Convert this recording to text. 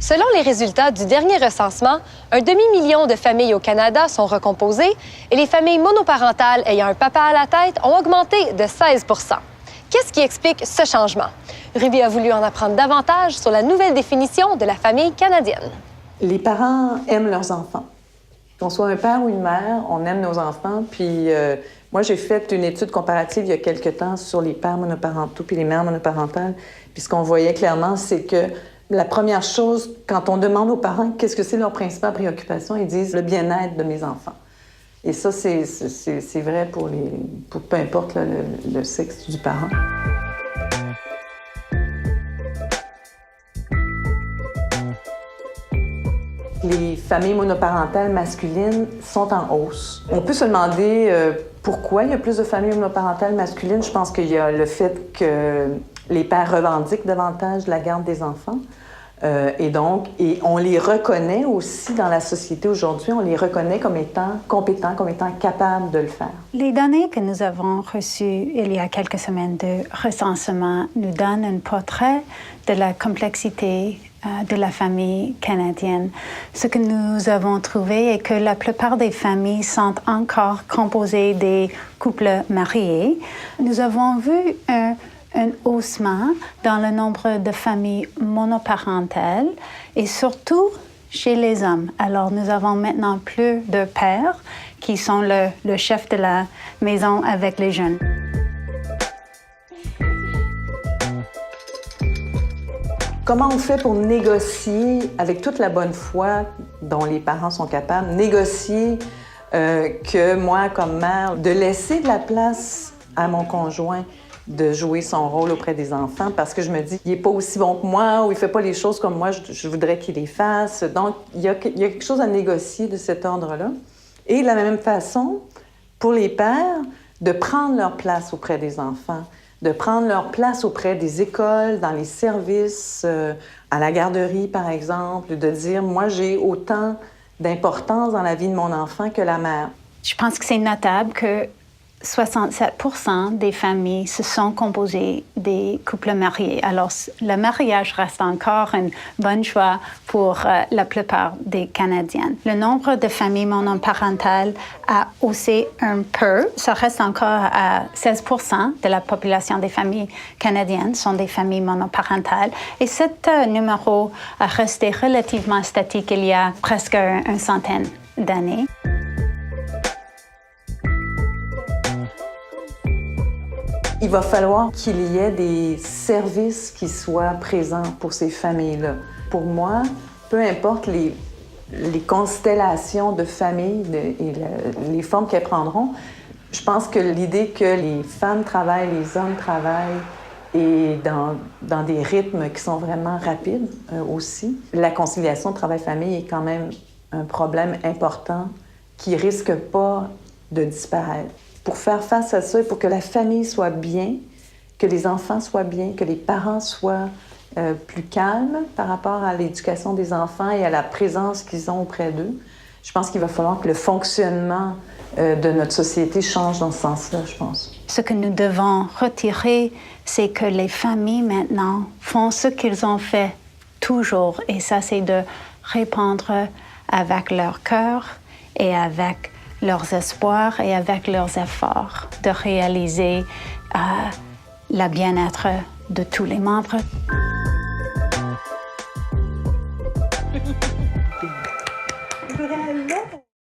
Selon les résultats du dernier recensement, un demi-million de familles au Canada sont recomposées et les familles monoparentales ayant un papa à la tête ont augmenté de 16 %. Qu'est-ce qui explique ce changement? Ruby a voulu en apprendre davantage sur la nouvelle définition de la famille canadienne. Les parents aiment leurs enfants. Qu'on soit un père ou une mère, on aime nos enfants. Puis moi, j'ai fait une étude comparative il y a quelque temps sur les pères monoparentaux puis les mères monoparentales. Puis ce qu'on voyait clairement, c'est que la première chose, quand on demande aux parents qu'est-ce que c'est leur principale préoccupation, ils disent le bien-être de mes enfants. Et ça, c'est vrai pour peu importe le sexe du parent. Les familles monoparentales masculines sont en hausse. On peut se demander pourquoi il y a plus de familles monoparentales masculines. Je pense qu'il y a le fait que les pères revendiquent davantage la garde des enfants. Et on les reconnaît aussi dans la société aujourd'hui, on les reconnaît comme étant compétents, comme étant capables de le faire. Les données que nous avons reçues il y a quelques semaines de recensement nous donnent un portrait de la complexité de la famille canadienne. Ce que nous avons trouvé est que la plupart des familles sont encore composées des couples mariés. Nous avons vu un haussement dans le nombre de familles monoparentales et surtout chez les hommes. Alors, nous avons maintenant plus de pères qui sont le chef de la maison avec les jeunes. Comment on fait pour négocier avec toute la bonne foi dont les parents sont capables, négocier que moi, comme mère, de laisser de la place à mon conjoint de jouer son rôle auprès des enfants parce que je me dis, il n'est pas aussi bon que moi ou il ne fait pas les choses comme moi, je voudrais qu'il les fasse. Donc, il y a quelque chose à négocier de cet ordre-là. Et de la même façon, pour les pères, de prendre leur place auprès des enfants, de prendre leur place auprès des écoles, dans les services, à la garderie, par exemple, de dire, moi, j'ai autant d'importance dans la vie de mon enfant que la mère. Je pense que c'est notable que 67 % des familles se sont composées des couples mariés. Alors, le mariage reste encore un bon choix pour la plupart des Canadiennes. Le nombre de familles monoparentales a haussé un peu. Ça reste encore à 16 % de la population des familles canadiennes sont des familles monoparentales. Et ce numéro a resté relativement statique il y a presque une centaine d'années. Il va falloir qu'il y ait des services qui soient présents pour ces familles-là. Pour moi, peu importe les constellations de familles et les formes qu'elles prendront, je pense que l'idée que les femmes travaillent, les hommes travaillent et dans des rythmes qui sont vraiment rapides aussi, la conciliation travail-famille est quand même un problème important qui risque pas de disparaître. Pour faire face à ça et pour que la famille soit bien, que les enfants soient bien, que les parents soient plus calmes par rapport à l'éducation des enfants et à la présence qu'ils ont auprès d'eux, je pense qu'il va falloir que le fonctionnement de notre société change dans ce sens-là, je pense. Ce que nous devons retirer, c'est que les familles maintenant font ce qu'ils ont fait toujours, et ça, c'est de répondre avec leur cœur et avec leurs espoirs et avec leurs efforts, de réaliser le bien-être de tous les membres.